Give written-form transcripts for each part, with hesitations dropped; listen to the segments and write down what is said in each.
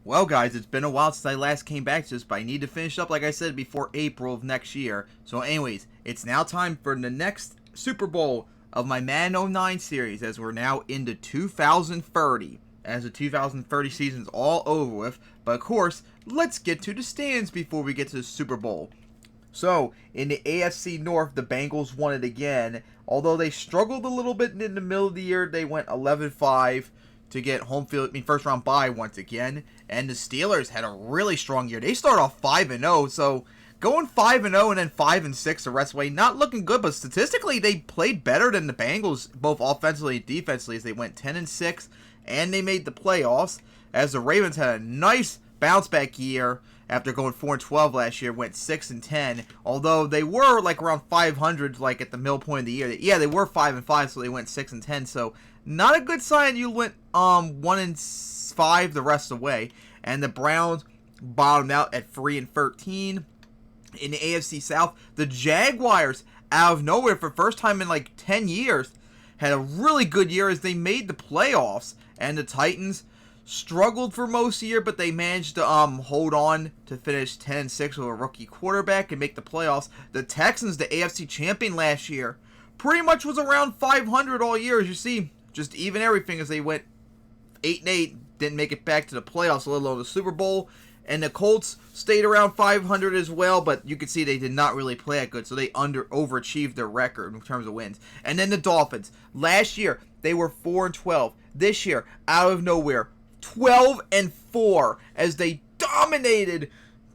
Well, guys, it's been a while since I last came back to this, but I need to finish up, like I said, before April of next year. So anyways, it's now time for the next Super Bowl of my Madden 09 series, as we're now into 2030. As the 2030 season's all over with. But of course, let's get to the stands before we get to the Super Bowl. So, in the AFC North, the Bengals won it again. Although they struggled a little bit in the middle of the year, they went 11-5 to get first round bye once again. And the Steelers had a really strong year. They started off 5-0, so going 5-0 and then 5-6 the rest of the way, not looking good, but statistically they played better than the Bengals, both offensively and defensively, as they went 10-6 and they made the playoffs. As the Ravens had a nice bounce back year after going 4-12 last year, went 6-10. Although they were like around 500, like at the middle point of the year. Yeah, they were 5-5, so they went 6-10. So not a good sign. You went 1-5 the rest of the way, and the Browns bottomed out at 3-13. In the AFC South, the Jaguars, out of nowhere for the first time in like 10 years, had a really good year as they made the playoffs. And the Titans struggled for most of the year, but they managed to hold on to finish 10-6 with a rookie quarterback and make the playoffs. The Texans, the AFC champion last year, pretty much was around 500 all year. As you see, just even everything as they went 8-8, didn't make it back to the playoffs, let alone the Super Bowl. And the Colts stayed around 500 as well, but you can see they did not really play that good, so they overachieved their record in terms of wins. And then the Dolphins. Last year, they were 4-12. This year, out of nowhere, 12-4, as they dominated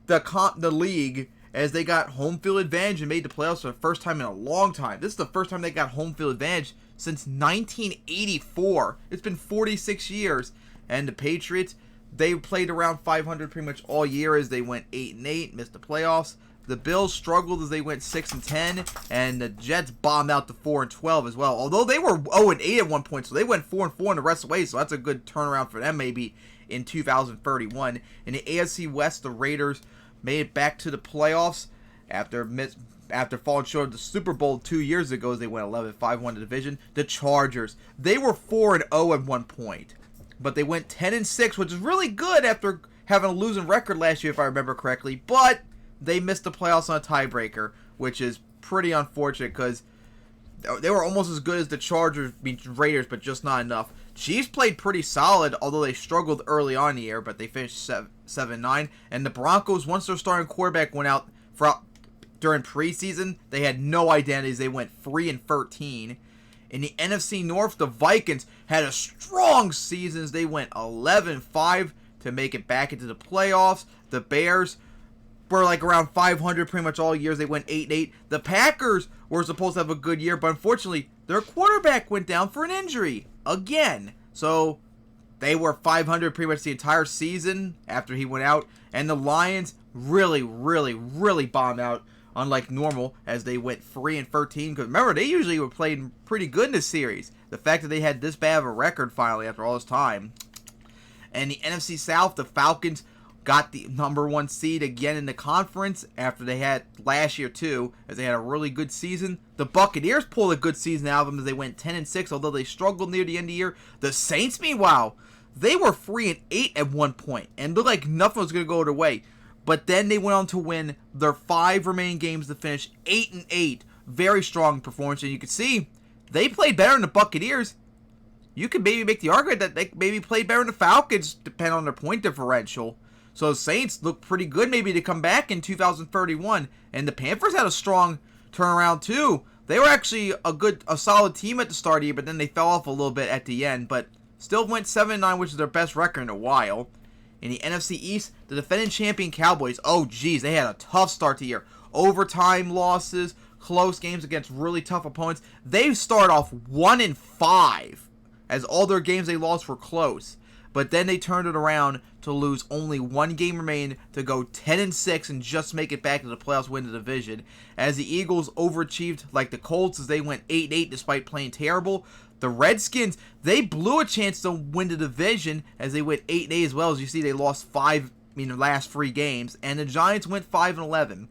the league, as they got home field advantage and made the playoffs for the first time in a long time. This is the first time they got home field advantage since 1984. It's been 46 years. And the Patriots, they played around 500 pretty much all year as they went 8-8, missed the playoffs. The Bills struggled as they went 6-10, and the Jets bombed out to 4-12 as well. Although they were 0-8 at one point, so they went 4-4 in the rest of the way. So that's a good turnaround for them maybe in 2031. In the AFC West, the Raiders made it back to the playoffs after falling short of the Super Bowl 2 years ago as they went 11-5, won the division. The Chargers, they were 4-0 at one point, but they went 10-6, which is really good after having a losing record last year, if I remember correctly. But they missed the playoffs on a tiebreaker, which is pretty unfortunate because they were almost as good as the Chargers beat Raiders, but just not enough. Chiefs played pretty solid, although they struggled early on in the year, but they finished 7-9. And the Broncos, once their starting quarterback went out during preseason, they had no identities. They went 3-13. In the NFC North, the Vikings had a strong season as they went 11-5 to make it back into the playoffs. The Bears were like around 500 pretty much all years. They went 8-8. The Packers were supposed to have a good year, but unfortunately, their quarterback went down for an injury again. So they were 500 pretty much the entire season after he went out. And the Lions really bombed out, unlike normal, as they went 3-13. Because remember, they usually were playing pretty good in this series. The fact that they had this bad of a record finally after all this time. And the NFC South, the Falcons got the number 1 seed again in the conference after they had last year too, as they had a really good season. The Buccaneers pulled a good season out of them as they went 10-6, although they struggled near the end of the year. The Saints, meanwhile, they were 3-8 at one point and looked like nothing was going to go their way. But then they went on to win their 5 remaining games to finish 8-8. Very strong performance, and you can see they played better than the Buccaneers. You could maybe make the argument that they maybe played better than the Falcons, depending on their point differential. So the Saints look pretty good maybe to come back in 2031. And the Panthers had a strong turnaround too. They were actually a solid team at the start of the year, but then they fell off a little bit at the end. But still went 7-9, which is their best record in a while. In the NFC East, the defending champion Cowboys, oh geez, they had a tough start to the year. Overtime losses, close games against really tough opponents. They started off 1-5, as all their games they lost were close. But then they turned it around to lose only 1 game remaining to go 10-6 and just make it back to the playoffs, win the division. As the Eagles overachieved like the Colts as they went 8-8 despite playing terrible. The Redskins, they blew a chance to win the division as they went 8-8 as well. As you see, they lost 5 in the last 3 games. And the Giants went 5-11.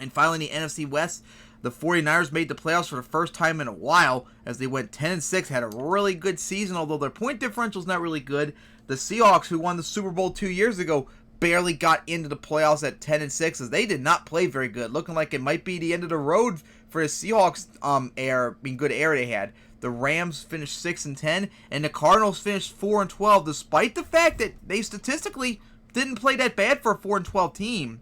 And finally, in the NFC West, the 49ers made the playoffs for the first time in a while as they went 10-6, had a really good season, although their point differential is not really good. the Seahawks, who won the Super Bowl 2 years ago, barely got into the playoffs at 10-6, as they did not play very good, looking like it might be the end of the road for the Seahawks good air they had. The Rams finished 6-10, and the Cardinals finished 4-12, despite the fact that they statistically didn't play that bad for a 4-12 team.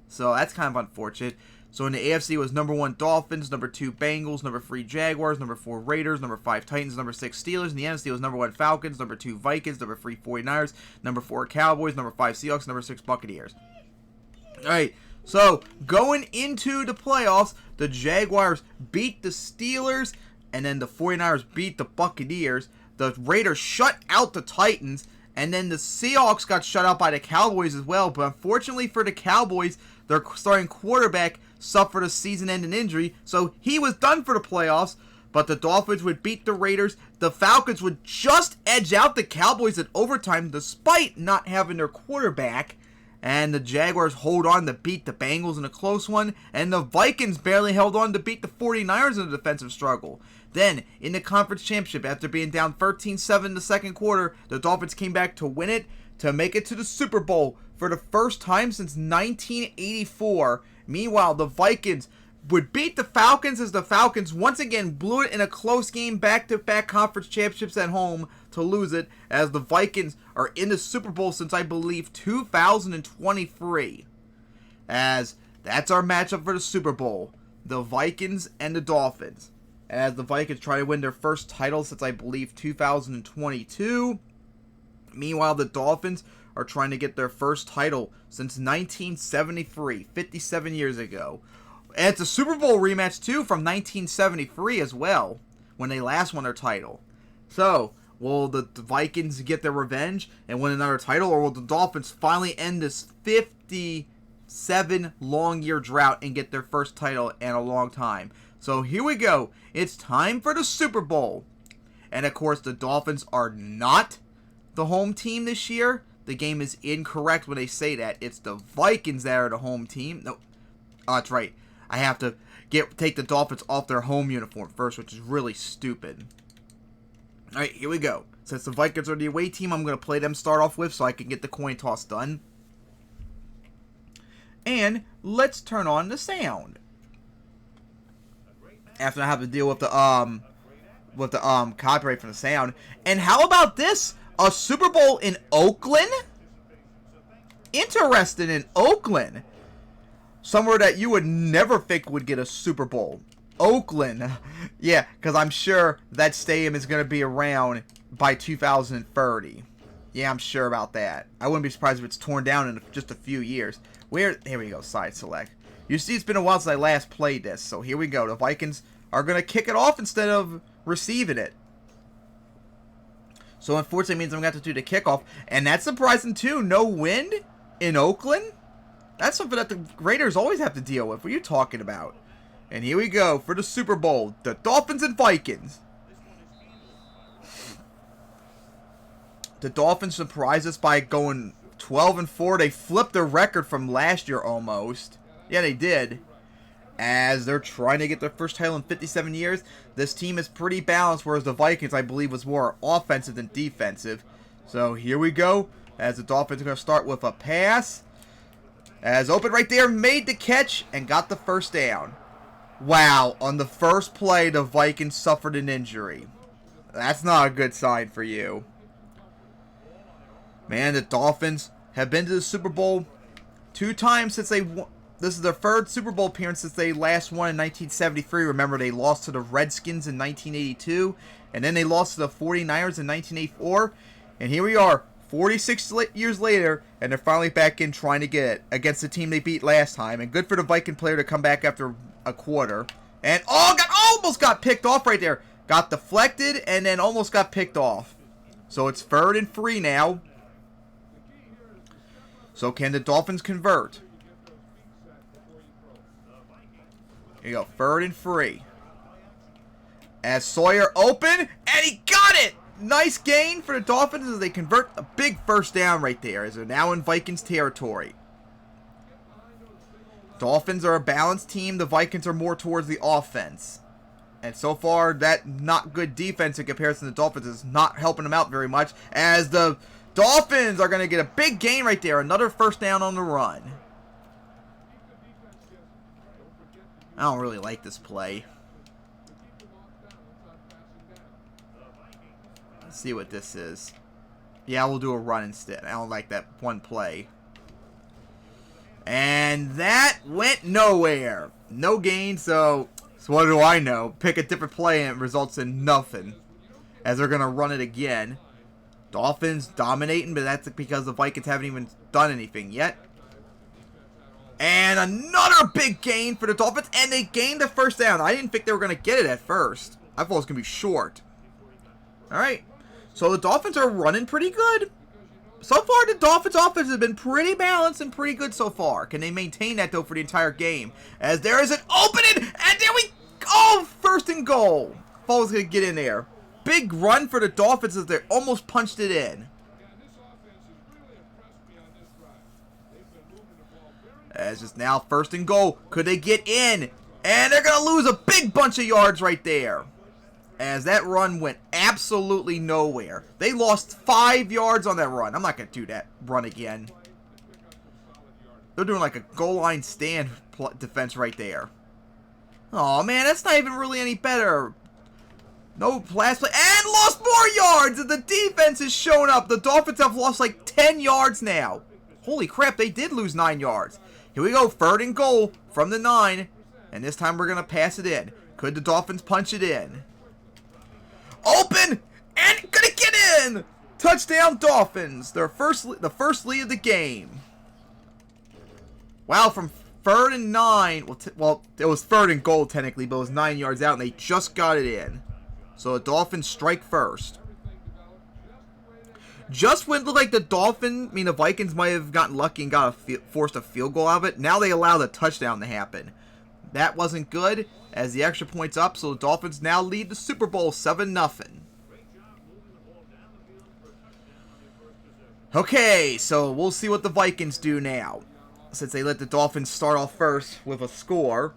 So that's kind of unfortunate. So in the AFC it was number 1 Dolphins, number 2 Bengals, number 3 Jaguars, number 4 Raiders, number 5 Titans, number 6 Steelers. In the NFC it was number 1 Falcons, number 2 Vikings, number 3 49ers, number 4 Cowboys, number 5 Seahawks, number 6 Buccaneers. Alright, so going into the playoffs, the Jaguars beat the Steelers, and then the 49ers beat the Buccaneers. The Raiders shut out the Titans, and then the Seahawks got shut out by the Cowboys as well. But unfortunately for the Cowboys, their starting quarterback suffered a season-ending injury, so he was done for the playoffs. But the Dolphins would beat the Raiders. The Falcons would just edge out the Cowboys at overtime despite not having their quarterback. And the Jaguars hold on to beat the Bengals in a close one. And the Vikings barely held on to beat the 49ers in a defensive struggle. Then, in the conference championship, after being down 13-7 in the second quarter, the Dolphins came back to win it, to make it to the Super Bowl for the first time since 1984. Meanwhile, the Vikings would beat the Falcons, as the Falcons once again blew it in a close game, back-to-back conference championships at home, to lose it, as the Vikings are in the Super Bowl since, I believe, 2023. As that's our matchup for the Super Bowl, the Vikings and the Dolphins, as the Vikings try to win their first title since, I believe, 2022. Meanwhile, the Dolphins are trying to get their first title since 1973, 57 years ago. And it's a Super Bowl rematch, too, from 1973 as well, when they last won their title. So, will the Vikings get their revenge and win another title, or will the Dolphins finally end this 57 long-year drought and get their first title in a long time? So here we go. It's time for the Super Bowl. And, of course, the Dolphins are not the home team this year. The game is incorrect when they say that. It's the Vikings that are the home team. No, that's right. I have to take the Dolphins off their home uniform first, which is really stupid. Alright, here we go. Since the Vikings are the away team, I'm going to play them start off with so I can get the coin toss done. And let's turn on the sound. After I have to deal with the copyright from the sound. And how about this? A Super Bowl in Oakland? Interested in Oakland. Somewhere that you would never think would get a Super Bowl. Oakland. Yeah, because I'm sure that stadium is going to be around by 2030. Yeah, I'm sure about that. I wouldn't be surprised if it's torn down in just a few years. Here we go, side select. You see, it's been a while since I last played this, so here we go. The Vikings are going to kick it off instead of receiving it. So, unfortunately, it means I'm going to have to do the kickoff. And that's surprising, too. No wind in Oakland? That's something that the Raiders always have to deal with. What are you talking about? And here we go for the Super Bowl. The Dolphins and Vikings. The Dolphins surprised us by going 12-4. They flipped their record from last year almost. Yeah, they did. As they're trying to get their first title in 57 years. This team is pretty balanced, whereas the Vikings, I believe, was more offensive than defensive. So here we go. As the Dolphins are going to start with a pass. As open right there, made the catch and got the first down. Wow, on the first play, the Vikings suffered an injury. That's not a good sign for you. Man, the Dolphins have been to the Super Bowl 2 times since they won. This is their 3rd Super Bowl appearance since they last won in 1973. Remember, they lost to the Redskins in 1982. And then they lost to the 49ers in 1984. And here we are, 46 years later, and they're finally back in trying to get it against the team they beat last time. And good for the Viking player to come back after a quarter. And almost got picked off right there. Got deflected and then almost got picked off. So it's 3rd and 3 now. So can the Dolphins convert? Here you go, 3rd and 3. As Sawyer open, and he got it! Nice gain for the Dolphins as they convert a big first down right there, as they're now in Vikings territory. Dolphins are a balanced team. The Vikings are more towards the offense. And so far, that not good defense in comparison to the Dolphins is not helping them out very much, as the Dolphins are going to get a big gain right there. Another first down on the run. I don't really like this play. Let's see what this is. Yeah, we'll do a run instead. I don't like that one play. And that went nowhere. No gain, so what do I know? Pick a different play and it results in nothing. As they're going to run it again. Dolphins dominating, but that's because the Vikings haven't even done anything yet. And another big gain for the Dolphins, and they gained the first down. I didn't think they were going to get it at first. I thought it was going to be short. Alright, so the Dolphins are running pretty good. So far, the Dolphins' offense has been pretty balanced and pretty good so far. Can they maintain that, though, for the entire game? As there is an opening, and there we go! First and goal. Thought was going to get in there. Big run for the Dolphins as they almost punched it in. As it's now first and goal. Could they get in? And they're going to lose a big bunch of yards right there. As that run went absolutely nowhere. They lost 5 yards on that run. I'm not going to do that run again. They're doing like a goal line stand defense right there. Oh man, that's not even really any better. No last play. And lost more yards. And the defense is showing up. The Dolphins have lost like 10 yards now. Holy crap, they did lose 9 yards. Here we go, third and goal from the 9. And this time we're going to pass it in. Could the Dolphins punch it in? Open! And gonna get in! Touchdown Dolphins! The first lead of the game. Wow, from third and 9. Well, it was third and goal technically, but it was 9 yards out, and they just got it in. So the Dolphins strike first. Just when it looked like the Vikings might have gotten lucky and got forced a field goal out of it. Now they allow the touchdown to happen. That wasn't good, as the extra point's up, so the Dolphins now lead the Super Bowl 7-0. Okay, so we'll see what the Vikings do now. Since they let the Dolphins start off first with a score.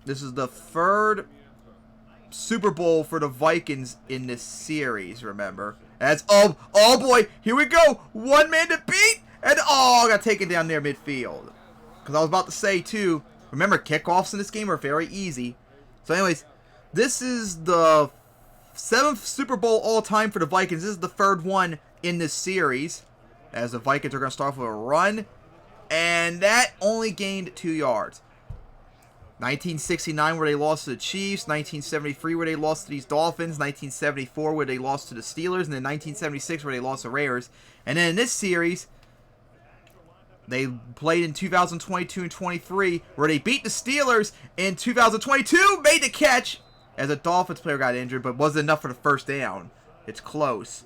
This is the third Super Bowl for the Vikings in this series, remember. As, oh boy, here we go. One man to beat, and got taken down near midfield. Because I was about to say, too, remember, kickoffs in this game are very easy. So anyways, this is the 7th Super Bowl all-time for the Vikings. This is the 3rd one in this series. As the Vikings are going to start off with a run. And that only gained 2 yards. 1969 where they lost to the Chiefs. 1973 where they lost to these Dolphins. 1974 where they lost to the Steelers. And then 1976 where they lost to the Raiders. And then in this series, they played in 2022 and 23, where they beat the Steelers in 2022, made the catch, as a Dolphins player got injured, but wasn't enough for the first down. It's close.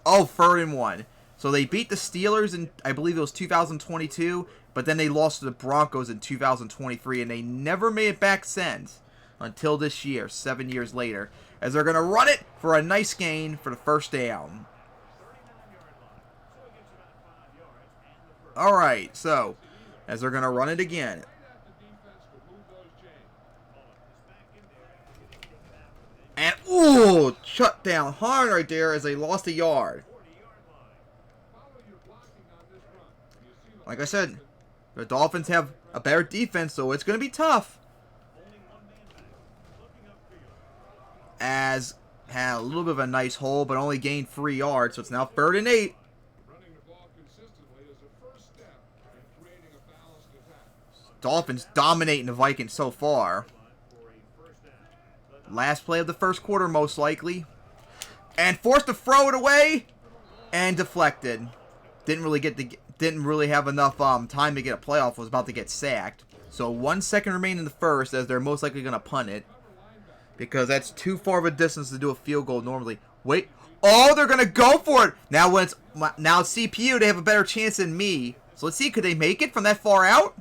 Oh, 3rd and 1. So they beat the Steelers in, I believe it was 2022, but then they lost to the Broncos in 2023, and they never made it back since, until this year, 7 years later, as they're going to run it for a nice gain for the first down. Alright, so, as they're going to run it again. And, ooh, shut down hard right there as they lost a yard. Like I said, the Dolphins have a better defense, so it's going to be tough. As, had a little bit of a nice hole, but only gained 3 yards, so it's now 3rd and 8. Dolphins dominating the Vikings so far. Last play of the first quarter, most likely. And forced to throw it away. And deflected. Didn't really have enough time to get a playoff. Was about to get sacked. So 1 second remaining in the first, as they're most likely going to punt it. Because that's too far of a distance to do a field goal normally. Wait. Oh, they're going to go for it. Now it's CPU, they have a better chance than me. So let's see, could they make it from that far out?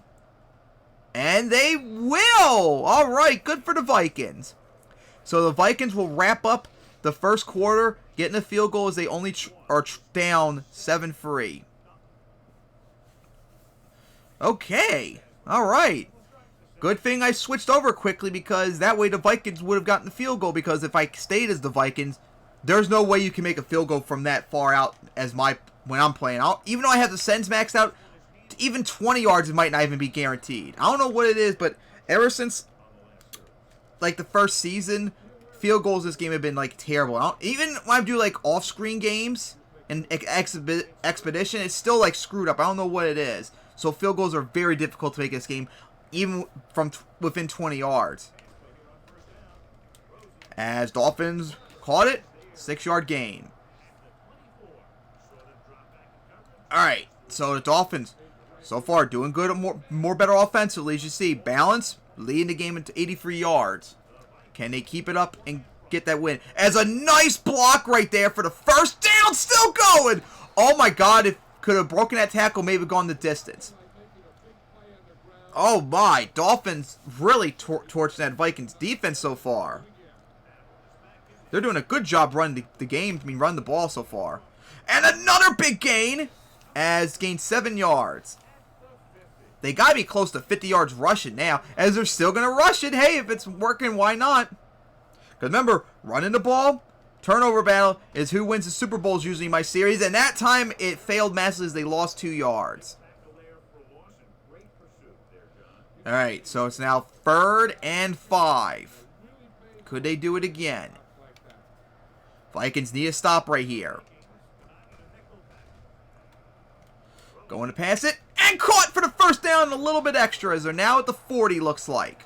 And they will! Alright, good for the Vikings. So the Vikings will wrap up the first quarter, getting a field goal as they only are down 7-3. Okay, alright. Good thing I switched over quickly, because that way the Vikings would have gotten the field goal, because if I stayed as the Vikings, There's no way you can make a field goal from that far out as when I'm playing. Even though I have the sends maxed out, even 20 yards it might not even be guaranteed. I don't know what it is, but ever since like the first season, field goals this game have been like terrible. Even when I do like off-screen games and expedition, it's still like screwed up. I don't know what it is. So field goals are very difficult to make this game, even from within 20 yards. As Dolphins caught it, 6-yard gain. Alright, so the Dolphins, so far, doing good, more better offensively, as you see. Balance, leading the game into 83 yards. Can they keep it up and get that win? As a nice block right there for the first down, still going! Oh my god, if could have broken that tackle, maybe gone the distance. Oh my, Dolphins really torched that Vikings defense so far. They're doing a good job running the game, running the ball so far. And another big gain, as gained 7 yards. They got to be close to 50 yards rushing now, as they're still going to rush it. Hey, if it's working, why not? Because remember, running the ball, turnover battle is who wins the Super Bowl is usually my series. And that time, it failed massively as they lost 2 yards. All right, so it's now 3rd and 5. Could they do it again? Vikings need a stop right here. Going to pass it. And caught for the first down and a little bit extra, as they're now at the 40, looks like.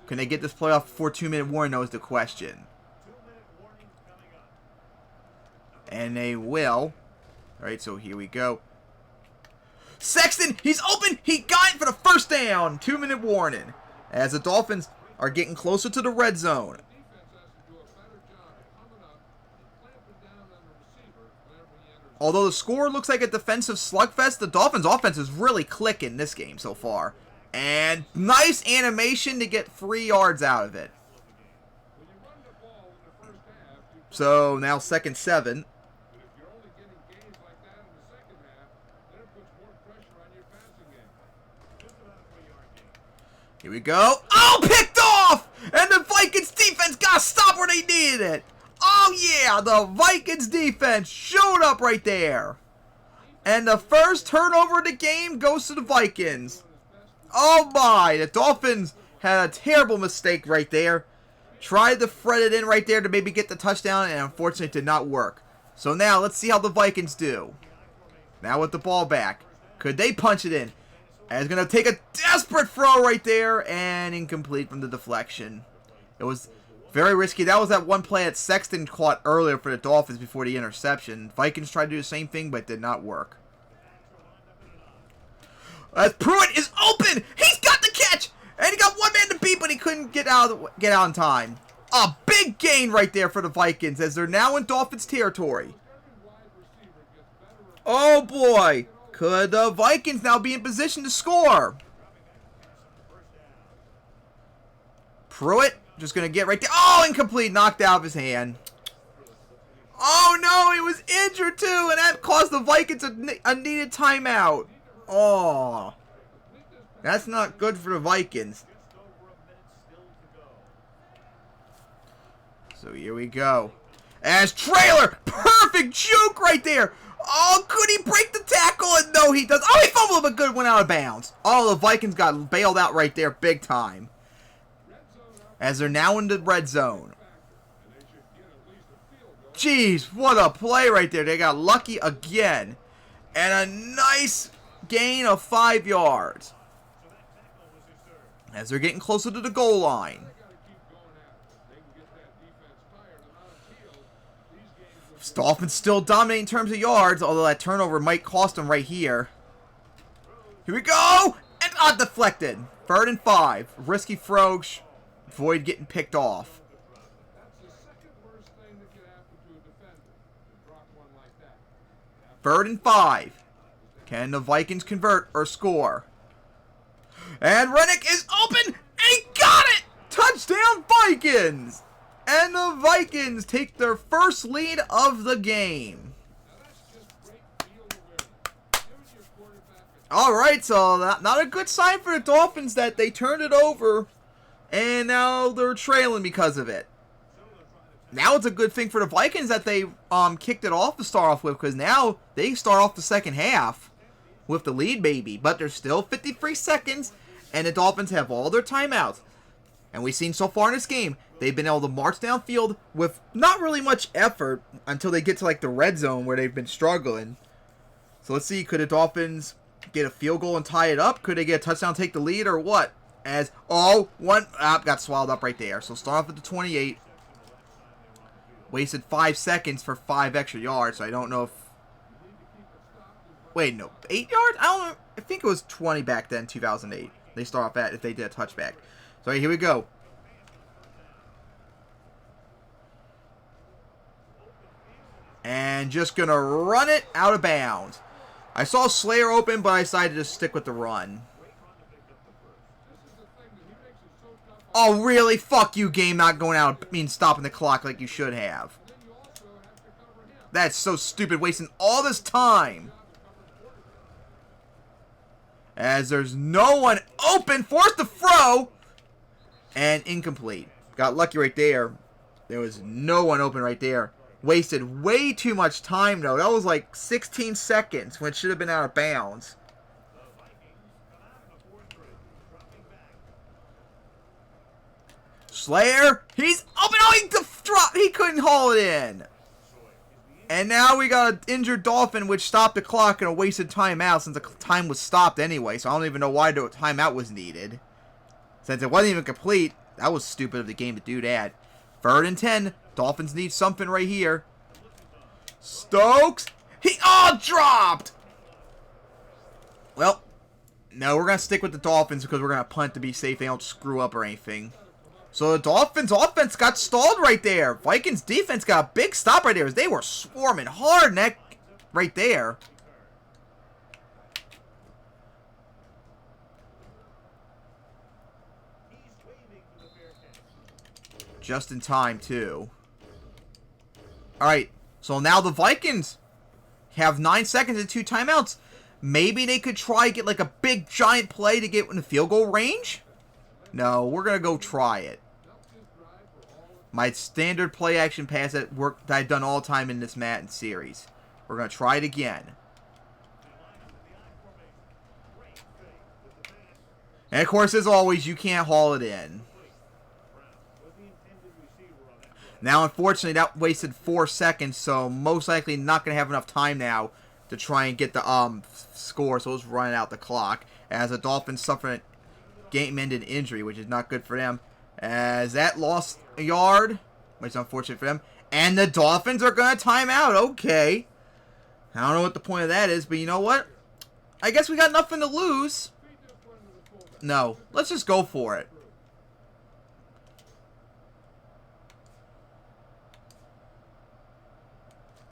Can they get this playoff before 2-minute warning, though, is the question. And they will. Alright, so here we go. Sexton, he's open! He got it for the first down! 2-minute warning. As the Dolphins are getting closer to the red zone. Although the score looks like a defensive slugfest, the Dolphins' offense is really clicking this game so far. And nice animation to get 3 yards out of it. So now 2nd and 7. Here we go. Oh, picked off! And the Vikings defense got to stop where they needed it. Oh, yeah, the Vikings defense showed up right there. And the first turnover of the game goes to the Vikings. Oh, my. The Dolphins had a terrible mistake right there. Tried to thread it in right there to maybe get the touchdown, and unfortunately it did not work. So now let's see how the Vikings do. Now with the ball back. Could they punch it in? And it's going to take a desperate throw right there, and incomplete from the deflection. It was very risky. That was that one play that Sexton caught earlier for the Dolphins before the interception. Vikings tried to do the same thing, but it did not work. As Pruitt is open! He's got the catch! And he got one man to beat, but he couldn't get out in time. A big gain right there for the Vikings, as they're now in Dolphins territory. Oh boy! Could the Vikings now be in position to score? Pruitt just going to get right there. Oh, incomplete. Knocked out of his hand. Oh, no. He was injured, too. And that caused the Vikings a needed timeout. Oh. That's not good for the Vikings. So here we go. As Trailer. Perfect juke right there. Oh, could he break the tackle? And no, he does. Oh, he fumbled, but good, went out of bounds. Oh, the Vikings got bailed out right there big time. As they're now in the red zone. Jeez, what a play right there. They got lucky again. And a nice gain of 5 yards. As they're getting closer to the goal line. Dolphins still dominate in terms of yards, although that turnover might cost them right here. Here we go! And not deflected. 3rd and 5. Risky throw. Void getting picked off. 3rd and 5. Can the Vikings convert or score? And Rennick is open! And he got it! Touchdown Vikings! And the Vikings take their first lead of the game. Alright, so not a good sign for the Dolphins that they turned it over And now they're trailing because of it. Now it's a good thing for the Vikings that they kicked it off to start off with, because now they start off the second half with the lead, baby. But there's still 53 seconds, and the Dolphins have all their timeouts. And we've seen so far in this game, they've been able to march downfield with not really much effort until they get to like the red zone where they've been struggling. So let's see, could the Dolphins get a field goal and tie it up? Could they get a touchdown, take the lead, or what? As, got swallowed up right there. So start off at the 28. Wasted 5 seconds for 5 extra yards, so I don't know if... Wait, no, 8 yards? I don't know. I think it was 20 back then, 2008. They start off at if they did a touchback. So here we go. And just going to run it out of bounds. I saw Slayer open, but I decided to stick with the run. Oh, really? Fuck you, game, not going out. Stopping the clock like you should have. That's so stupid, wasting all this time. As there's no one open, forced to throw. And incomplete. Got lucky right there. There was no one open right there. Wasted way too much time, though. That was like 16 seconds when it should have been out of bounds. Slayer, he's open. Oh, he couldn't haul it in. And now we got an injured Dolphin, which stopped the clock and a wasted timeout since the time was stopped anyway. So I don't even know why the timeout was needed. Since it wasn't even complete, that was stupid of the game to do that. 3rd and 10. Dolphins need something right here. Stokes. Dropped. Well, no, we're going to stick with the Dolphins because we're going to punt to be safe. They don't screw up or anything. So the Dolphins offense got stalled right there. Vikings defense got a big stop right there as they were swarming hard neck right there. Just in time, too. Alright, so now the Vikings have 9 seconds and 2 timeouts. Maybe they could try get like a big giant play to get in the field goal range? No, we're going to go try it. My standard play action pass that I've done all the time in this Madden series. We're going to try it again. And of course, as always, you can't haul it in. Now, unfortunately, that wasted 4 seconds, so most likely not going to have enough time now to try and get the score, so let's run out the clock. As the Dolphins suffer a game-ended injury, which is not good for them. As that lost a yard, which is unfortunate for them. And the Dolphins are going to time out. Okay. I don't know what the point of that is, but you know what? I guess we got nothing to lose. No, let's just go for it.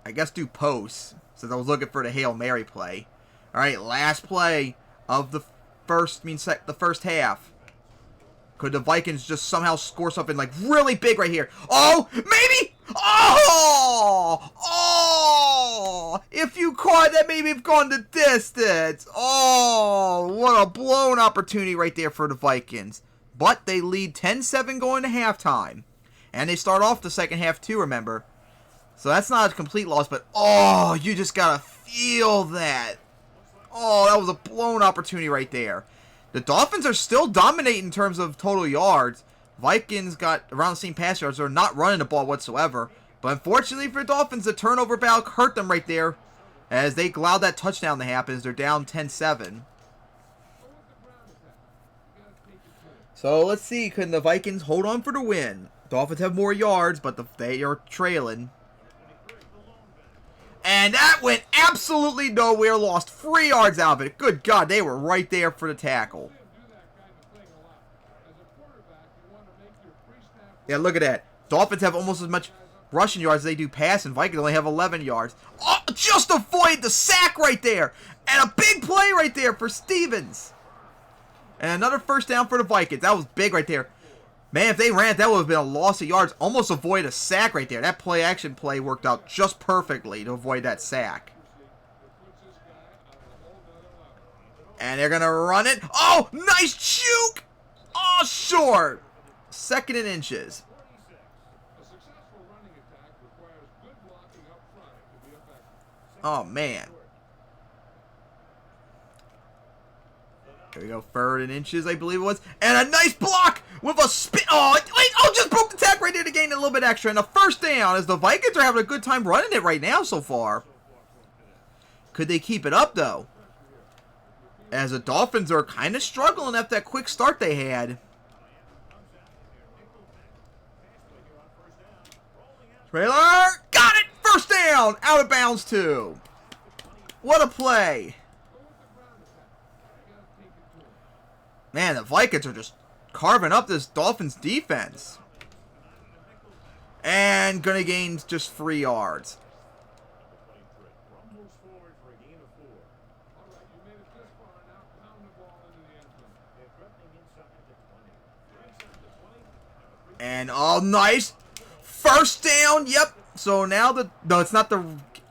I guess do posts, since I was looking for the Hail Mary play. Alright, last play of the the first half. Could the Vikings just somehow score something like really big right here? Oh, maybe! Oh! Oh! If you caught that, maybe have gone the distance. Oh, what a blown opportunity right there for the Vikings. But they lead 10-7 going to halftime. And they start off the second half too, remember. So that's not a complete loss, but oh, you just gotta feel that. Oh, that was a blown opportunity right there. The Dolphins are still dominating in terms of total yards. Vikings got around the same pass yards. They're not running the ball whatsoever. But unfortunately for the Dolphins, the turnover battle hurt them right there as they allowed that touchdown to happen as they're down 10-7. So let's see, can the Vikings hold on for the win? Dolphins have more yards, but they are trailing. And that went absolutely nowhere. Lost 3 yards out of it. Good God, they were right there for the tackle. Yeah, look at that. Dolphins have almost as much rushing yards as they do passing. Vikings only have 11 yards. Oh, just avoid the sack right there. And a big play right there for Stevens. And another first down for the Vikings. That was big right there. Man, if they ran it, that would have been a loss of yards. Almost avoid a sack right there. That play-action play worked out just perfectly to avoid that sack. And they're going to run it. Oh, nice juke! Oh, short. 2nd and inches. Oh, man. Here we go. 3rd and inches, I believe it was. And a nice block with a spin. Oh, wait. Oh, just broke the tack right there to gain a little bit extra. And a 1st down as the Vikings are having a good time running it right now so far. Could they keep it up, though? As the Dolphins are kind of struggling after that quick start they had. Trailer. Got it. 1st down. Out of bounds, too. What a play. Man, the Vikings are just carving up this Dolphins defense. And gonna gain just 3 yards. And oh, nice. 1st down. Yep. So now no, it's not the.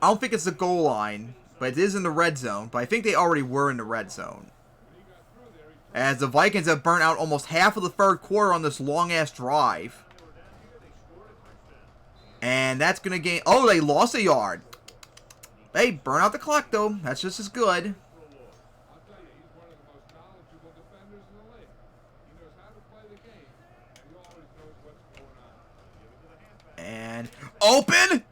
I don't think it's the goal line, but it is in the red zone. But I think they already were in the red zone. As the Vikings have burnt out almost half of the 3rd quarter on this long-ass drive. And that's going to gain... Oh, they lost a yard. Hey, burn out the clock, though. That's just as good. And open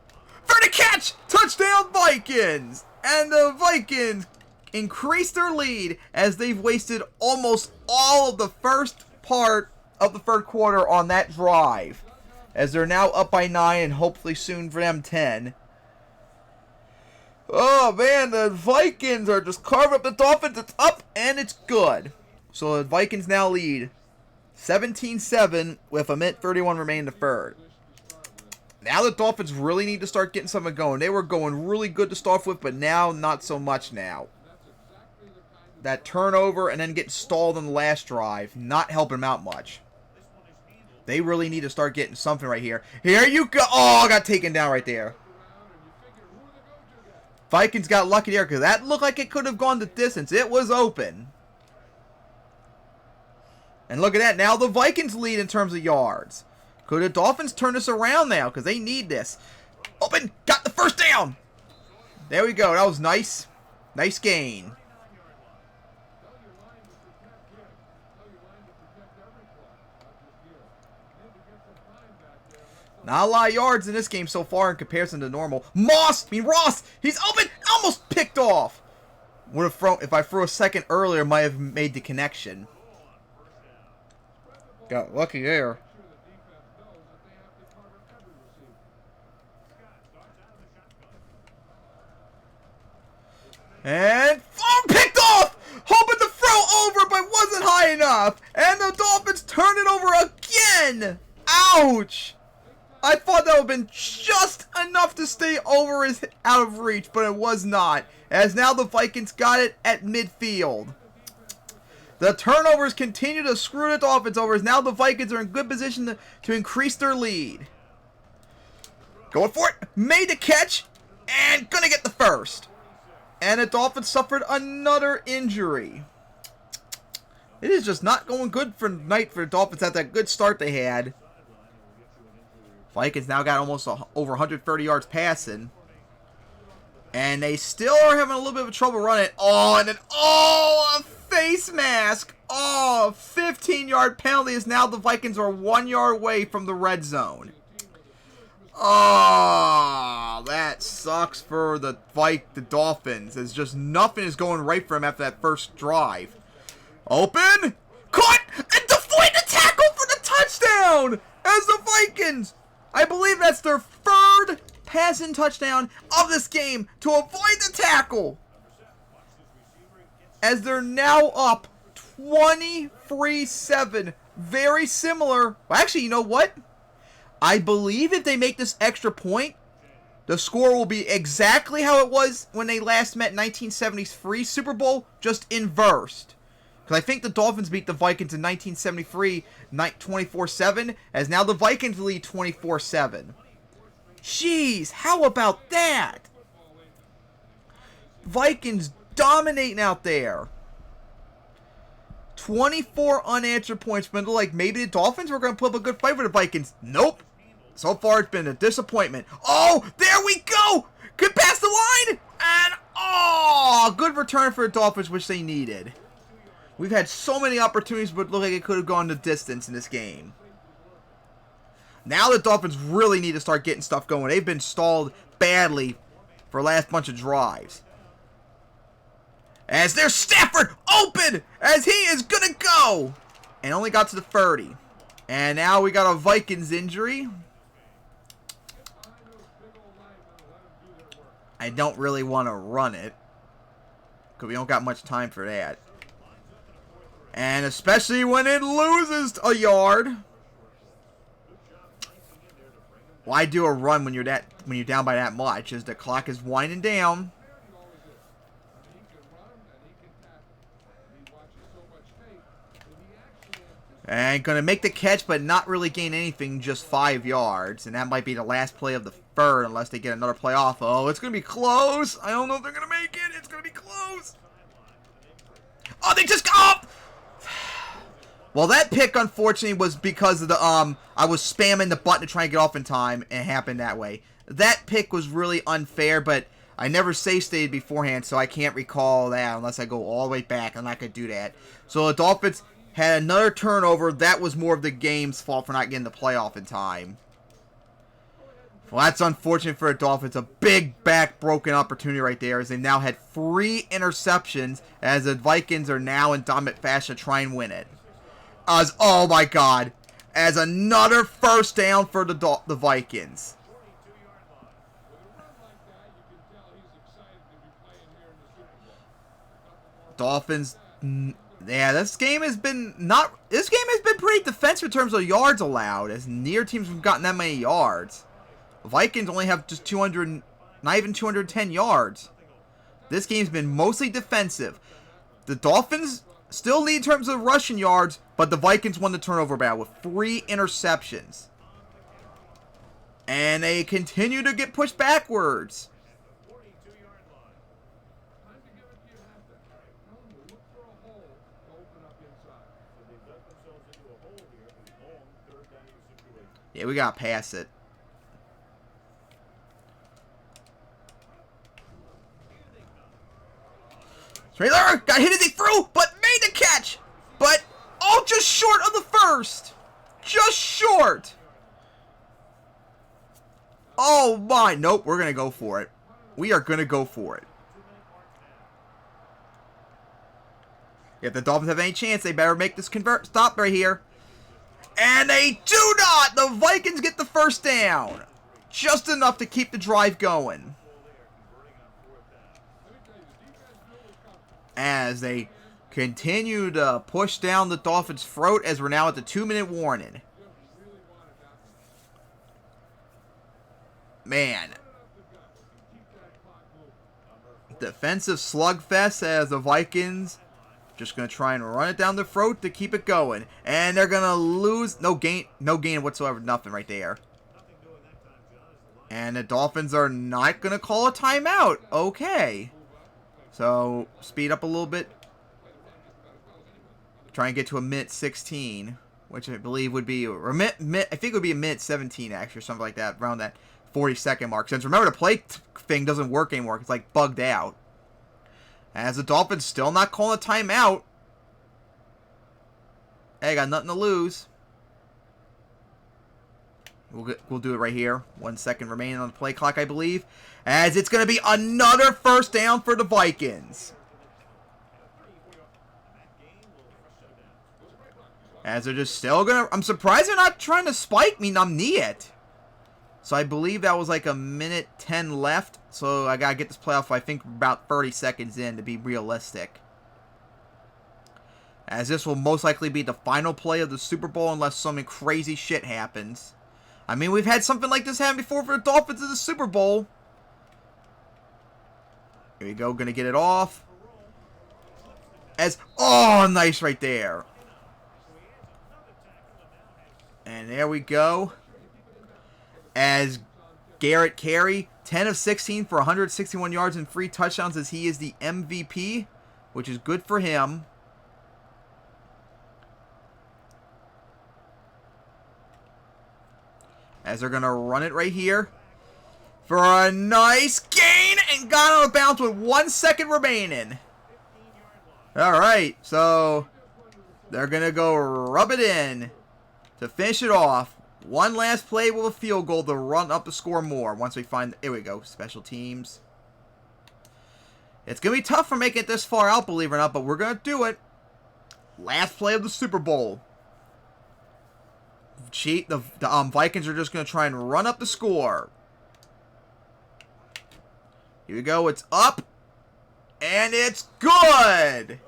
for the catch! Touchdown, Vikings! And the Vikings increase their lead as they've wasted almost all of the first part of the 3rd quarter on that drive. As they're now up by 9 and hopefully soon for them 10. Oh man, the Vikings are just carving up the Dolphins. It's up and it's good. So the Vikings now lead 17-7 with a minute 31 remaining in the 3rd. Now the Dolphins really need to start getting something going. They were going really good to start with, but now not so much now. That turnover and then getting stalled on the last drive, not helping them out much. They really need to start getting something right here. Here you go. Oh, got taken down right there. Vikings got lucky there because that looked like it could have gone the distance. It was open. And look at that. Now the Vikings lead in terms of yards. Could the Dolphins turn this around now because they need this. Open. Got the 1st down. There we go. That was nice. Nice gain. Not a lot of yards in this game so far in comparison to normal. Ross, he's open, almost picked off. Would have thrown, if I threw a second earlier, might have made the connection. Got lucky there. And picked off! Hoping to throw over, but wasn't high enough. And the Dolphins turn it over again. Ouch! I thought that would have been just enough to stay over his out of reach, but it was not. As now the Vikings got it at midfield. The turnovers continue to screw the Dolphins over, as now the Vikings are in good position to increase their lead. Going for it. Made the catch. And gonna get the 1st. And the Dolphins suffered another injury. It is just not going good for tonight for the Dolphins at that good start they had. Vikings now got almost over 130 yards passing. And they still are having a little bit of trouble running. Oh, and then, a face mask. Oh, 15-yard penalty is now the Vikings are 1 yard away from the red zone. Oh, that sucks for the Dolphins. It's just nothing is going right for them after that first drive. Open. Caught. And deflate the tackle for the touchdown. As the Vikings, I believe that's their 3rd passing touchdown of this game to avoid the tackle. As they're now up 23-7. Very similar. Well, actually, you know what? I believe if they make this extra point, the score will be exactly how it was when they last met in 1973 Super Bowl, just inversed. Because I think the Dolphins beat the Vikings in 1973 24-7, as now the Vikings lead 24-7. Jeez, how about that? Vikings dominating out there. 24 unanswered points. But like maybe the Dolphins were going to put up a good fight for the Vikings. Nope. So far, it's been a disappointment. Oh, there we go. Good pass the line. And, oh, good return for the Dolphins, which they needed. We've had so many opportunities, but it looked like it could have gone the distance in this game. Now the Dolphins really need to start getting stuff going. They've been stalled badly for the last bunch of drives. As there's Stafford open as he is going to go. And only got to the 30. And now we got a Vikings injury. I don't really want to run it, because we don't got much time for that. And especially when it loses a yard. Why do a run when you're down by that much? As the clock is winding down. And going to make the catch, but not really gain anything, just 5 yards. And that might be the last play of the third, unless they get another play off. Oh, it's going to be close. I don't know if they're going to make it. It's going to be close. Oh, they just got up. Well, that pick, unfortunately, was because of the, I was spamming the button to try and get off in time, and it happened that way. That pick was really unfair, but I never safe stated beforehand, so I can't recall that unless I go all the way back. I'm not going to do that. So the Dolphins had another turnover. That was more of the game's fault for not getting the playoff in time. Well, that's unfortunate for the Dolphins. A big back broken opportunity right there, as they now had 3 interceptions, as the Vikings are now in dominant fashion to try and win it. Oh my God, as another first down for the Vikings. Dolphins, yeah, this game has been pretty defensive in terms of yards allowed, as neither teams have gotten that many yards. The Vikings only have just 200, not even 210 yards. This game's been mostly defensive. The Dolphins still lead in terms of rushing yards, but the Vikings won the turnover battle with 3 interceptions. And they continue to get pushed backwards. Yeah, we gotta pass it. Trailer got hit as he threw, but made the catch. But, oh, just short of the first. Just short. Oh, my. Nope, we're going to go for it. We are going to go for it. If the Dolphins have any chance, they better make this stop right here. And they do not. The Vikings get the first down. Just enough to keep the drive going. As they continue to push down the Dolphins' throat, as we're now at the 2-minute warning. Man. Defensive slugfest, as the Vikings just going to try and run it down the throat to keep it going. And they're going to lose. No gain whatsoever. Nothing right there. And the Dolphins are not going to call a timeout. Okay. So, speed up a little bit. Try and get to a minute 16, which I believe would be, or I think it would be a minute 17, actually, or something like that, around that 40-second mark. Since remember, the play thing doesn't work anymore. It's like bugged out. As the Dolphins still not calling a timeout. Hey, got nothing to lose. We'll do it right here. 1 second remaining on the play clock, I believe. As it's going to be another first down for the Vikings. As they're just still going to... I'm surprised they're not trying to spike me knee it. So I believe that was like a minute 10 left. So I got to get this playoff, I think, about 30 seconds in to be realistic. As this will most likely be the final play of the Super Bowl unless some crazy shit happens. I mean, we've had something like this happen before for the Dolphins in the Super Bowl. Here we go, gonna get it off. Oh, nice right there. And there we go. As Garrett Carey, 10 of 16 for 161 yards and 3 touchdowns, as he is the MVP, which is good for him. as they're going to run it right here for a nice gain and got out of bounds with 1 second remaining. All right, so they're going to go rub it in to finish it off. One last play with a field goal to run up the score more once we find... Here we go, special teams. It's going to be tough for making it this far out, believe it or not, but we're going to do it. Last play of the Super Bowl. The Vikings are just going to try and run up the score. Here we go. It's up. And it's good.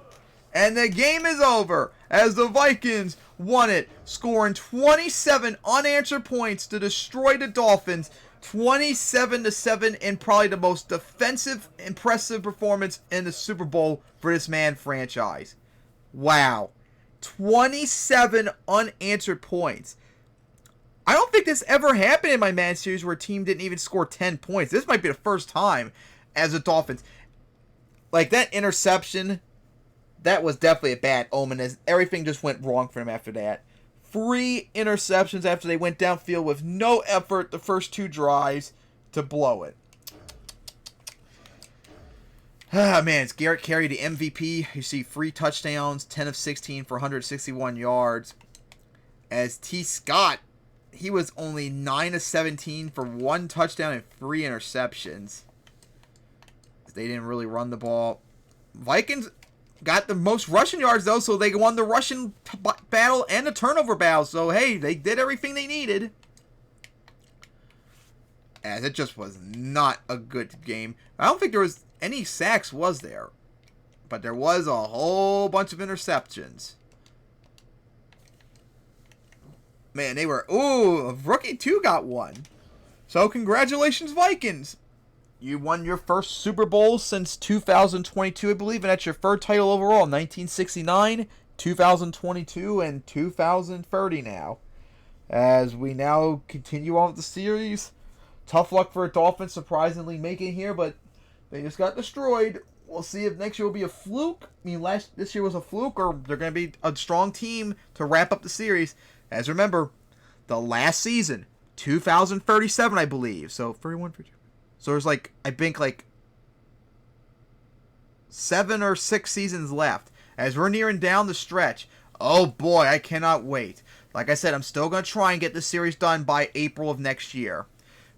And the game is over as the Vikings won it, scoring 27 unanswered points to destroy the Dolphins, 27-7, in probably the most defensive, impressive performance in the Super Bowl for this man franchise. Wow. 27 unanswered points. I don't think this ever happened in my Man series where a team didn't even score 10 points. This might be the first time as the Dolphins. Like, that interception, that was definitely a bad omen as everything just went wrong for them after that. 3 interceptions after they went downfield with no effort the first 2 drives to blow it. Ah, man, it's Garrett Carey, the MVP. You see 3 touchdowns, 10 of 16 for 161 yards. As T. Scott, he was only 9 of 17 for 1 touchdown and 3 interceptions. They didn't really run the ball. Vikings got the most rushing yards, though, so they won the rushing battle and the turnover battle. So, hey, they did everything they needed. As it just was not a good game. I don't think there was any sacks, was there? But there was a whole bunch of interceptions. Man, they were... Ooh, rookie 2 got 1. So, congratulations, Vikings. You won your first Super Bowl since 2022, I believe, and that's your 3rd title overall. 1969, 2022, and 2030 now. As we now continue on with the series. Tough luck for a Dolphins surprisingly making here, but they just got destroyed. We'll see if next year will be a fluke. I mean, this year was a fluke, or they're going to be a strong team to wrap up the series. As remember, the last season, 2037, I believe. So, 31, 32. So there's like, I think like 7 or 6 seasons left. As we're nearing down the stretch. Oh boy, I cannot wait. Like I said, I'm still going to try and get this series done by April of next year.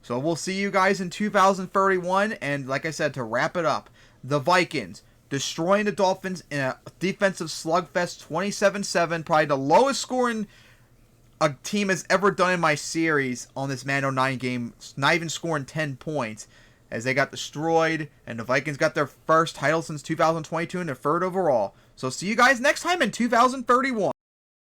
So we'll see you guys in 2031. And like I said, to wrap it up, the Vikings destroying the Dolphins in a defensive slugfest 27-7. Probably the lowest scoring a team has ever done in my series on this Madden 09 game, not even scoring 10 points, as they got destroyed, and the Vikings got their first title since 2022 and their 3rd overall. So see you guys next time in 2031.